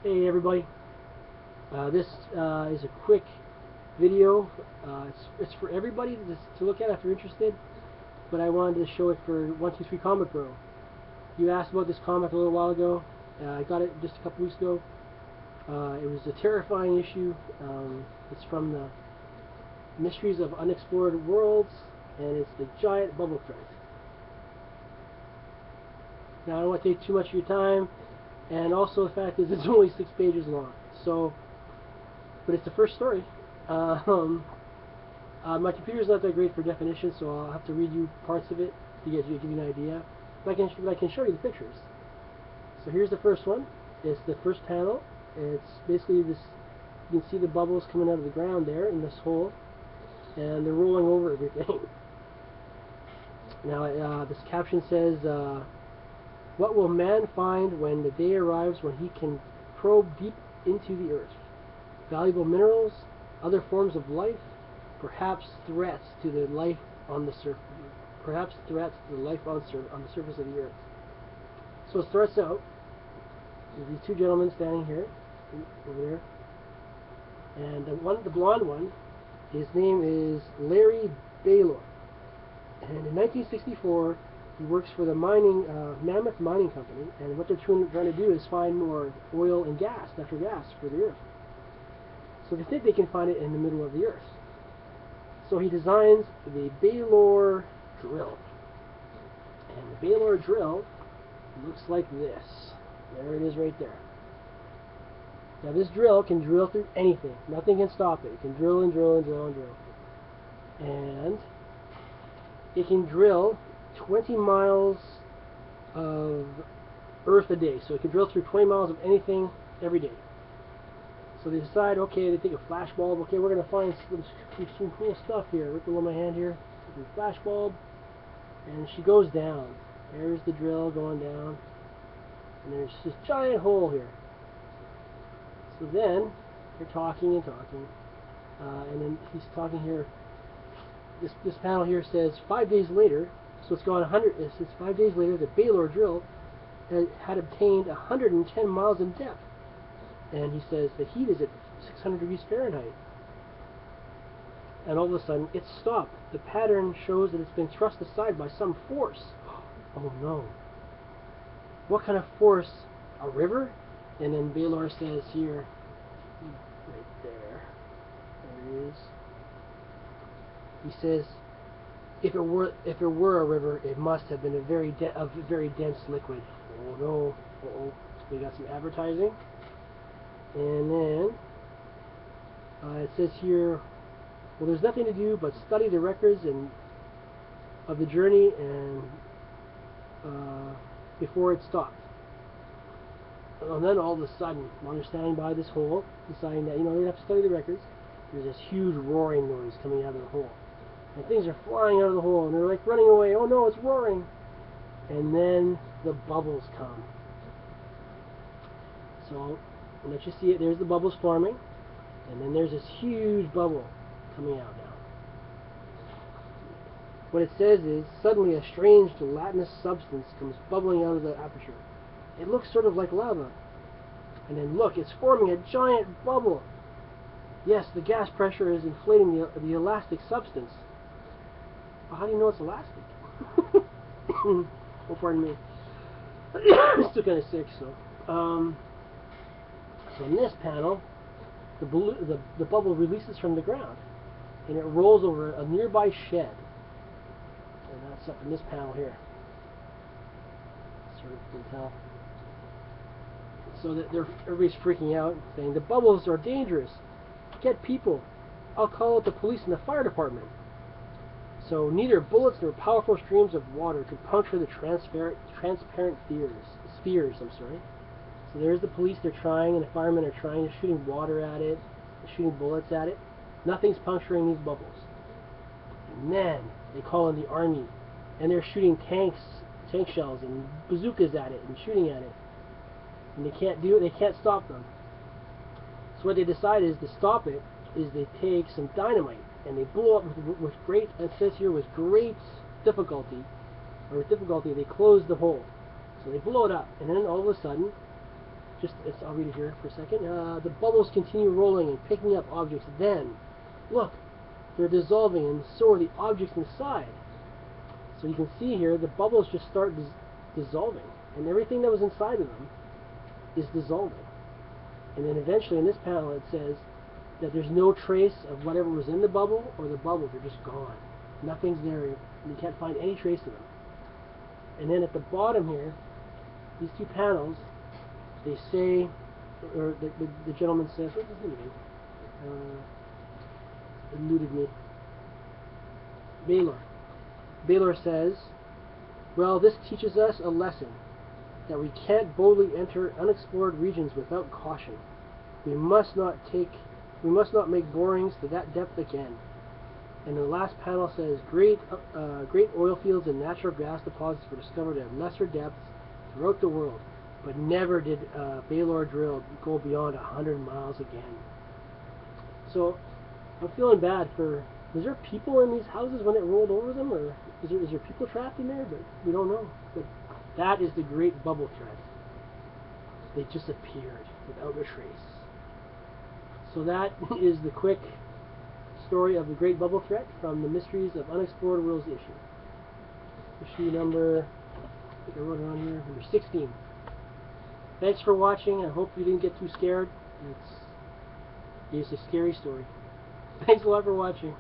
Hey everybody, this is a quick video. It's for everybody to look at if you're interested, but I wanted to show it for 123Comicbro. You asked about this comic a little while ago. I got it just a couple weeks ago. It was a terrifying issue. It's from the Mysteries of Unexplored Worlds, and it's the giant bubble threat. Now I don't want to take too much of your time. And also the fact is it's only 6 pages long. So, but it's the first story. My computer's not that great for definition, so I'll have to read you parts of it to give you an idea. But I can show you the pictures. So here's the first one. It's the first panel. It's basically this. You can see the bubbles coming out of the ground there in this hole, and they're rolling over everything. Now this caption says, "What will man find when the day arrives when he can probe deep into the earth? Valuable minerals, other forms of life, perhaps threats to the life on the surface. Perhaps threats to the life on the surface of the earth." So it starts out with these two gentlemen standing here, over there, and the blonde one, his name is Larry Baylor, and in 1964. He works for the Mammoth Mining Company, and what they're trying to do is find more oil and gas, natural gas, for the earth. So they think they can find it in the middle of the earth. So he designs the Baylor drill. And the Baylor drill looks like this. There it is right there. Now this drill can drill through anything. Nothing can stop it. It can drill and drill and drill and drill. And it can drill 20 miles of earth a day. So it can drill through 20 miles of anything every day. So they decide, okay, they take a flash bulb. Okay, we're going to find some cool stuff here. Right below my hand here. Take a flash bulb. And she goes down. There's the drill going down. And there's this giant hole here. So then, they're talking and talking. And then he's talking here. This panel here says 5 days later. So it's gone 100. It says 5 days later, the Baylor drill had obtained 110 miles in depth, and he says the heat is at 600 degrees Fahrenheit. And all of a sudden, it stopped. The pattern shows that it's been thrust aside by some force. Oh no! What kind of force? A river? And then Baylor says here, right there. There it is. He says, If it were a river, it must have been a very dense liquid. Oh no! We got some advertising, and then it says here, well, there's nothing to do but study the records of the journey and before it stopped. And then all of a sudden, while they're standing by this hole, deciding that they have to study the records, there's this huge roaring noise coming out of the hole. And things are flying out of the hole, and they're like running away. Oh no, it's roaring! And then the bubbles come. So, I'll let you see it. There's the bubbles forming, and then there's this huge bubble coming out now. What it says is, suddenly a strange gelatinous substance comes bubbling out of the aperture. It looks sort of like lava. And then look, it's forming a giant bubble. Yes, the gas pressure is inflating the elastic substance. Well, how do you know it's elastic? Oh, pardon me. I'm still kind of sick, so. So in this panel, the bubble releases from the ground, and it rolls over a nearby shed. And that's up in this panel here. Sort of you can tell. So that everybody's freaking out, saying the bubbles are dangerous. Get people. I'll call out the police and the fire department. So neither bullets nor powerful streams of water could puncture the transparent spheres. So there's the police. They're trying, and the firemen are trying. They're shooting water at it, they're shooting bullets at it. Nothing's puncturing these bubbles. And then they call in the army, and they're shooting tank shells and bazookas at it and shooting at it. And they can't do it. They can't stop them. So what they decide is to stop it is they take some dynamite and they blow up with great, it says here, with great difficulty, they close the hole. So they blow it up, and then all of a sudden, I'll read it here for a second. The bubbles continue rolling and picking up objects. Then, look, they're dissolving, and so are the objects inside. So you can see here, the bubbles just start dissolving, and everything that was inside of them is dissolving. And then eventually in this panel it says that there's no trace of whatever was in the bubble or the bubbles are just gone. Nothing's there. You can't find any trace of them. And then at the bottom here, these two panels, they say, or the gentleman says, what's his name again? Eluded me. Baylor. Baylor says, well, this teaches us a lesson, that we can't boldly enter unexplored regions without caution. We must not make borings to that depth again. And the last panel says, great oil fields and natural gas deposits were discovered at lesser depths throughout the world, but never did Baylor drill go beyond 100 miles again. So I'm feeling bad for, was there people in these houses when it rolled over them, or is there people trapped in there? But we don't know. But that is the great bubble threat. They disappeared without a trace. So that is the quick story of the great bubble threat from the Mysteries of Unexplored Worlds issue. Issue number, I think I wrote it on here, number 16. Thanks for watching. I hope you didn't get too scared. It's a scary story. Thanks a lot for watching.